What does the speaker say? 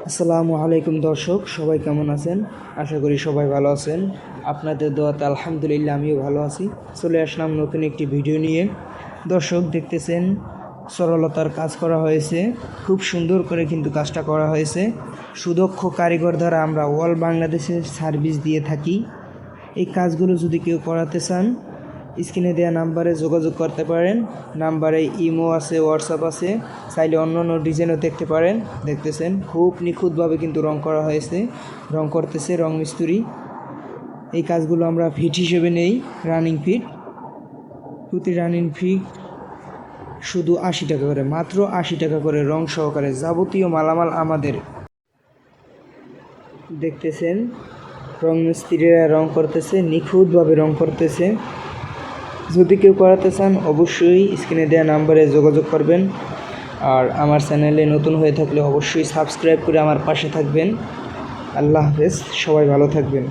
আসসালামু আলাইকুম দর্শক, সবাই কেমন আছেন? আশা করি সবাই ভালো আছেন। আপনাদের দোয়াতে আলহামদুলিল্লাহ আমিও ভালো আছি। চলে আসলাম নতুন একটি ভিডিও নিয়ে। দর্শক দেখতেছেন সরলতার কাজ করা হয়েছে, খুব সুন্দর করে কিন্তু কাজটা করা হয়েছে। সুদক্ষ কারিগর দ্বারা আমরা অল বাংলাদেশের সার্ভিস দিয়ে থাকি। এই কাজগুলো যদি কেউ করাতে চান, স্ক্রিনে দেওয়া নাম্বারে যোগাযোগ করতে পারেন। নাম্বারে ইমো আছে, হোয়াটসঅ্যাপ আছে, চাইলে অন্য অন্য ডিজাইনও দেখতে পারেন। দেখতেছেন খুব নিখুঁতভাবে কিন্তু রং করা হয়েছে, রং করতেছে রং মিস্ত্রি। এই কাজগুলো আমরা ফিট হিসেবে নেই, রানিং ফিট। প্রতি রানিং ফিট শুধু 80 টাকা করে, মাত্র 80 টাকা করে রং সহকারে যাবতীয় মালামাল আমাদের। দেখতেছেন রং মিস্ত্রিরা রং করতেছে, নিখুঁতভাবে রং করতেছে। যদি কেউ করাতে চান অবশ্যই স্ক্রিনে দেওয়া নাম্বারে যোগাযোগ করবেন। আর আমার চ্যানেলে নতুন হয়ে থাকলে অবশ্যই সাবস্ক্রাইব করে আমার পাশে থাকবেন। আল্লাহ হাফেজ, সবাই ভালো থাকবেন।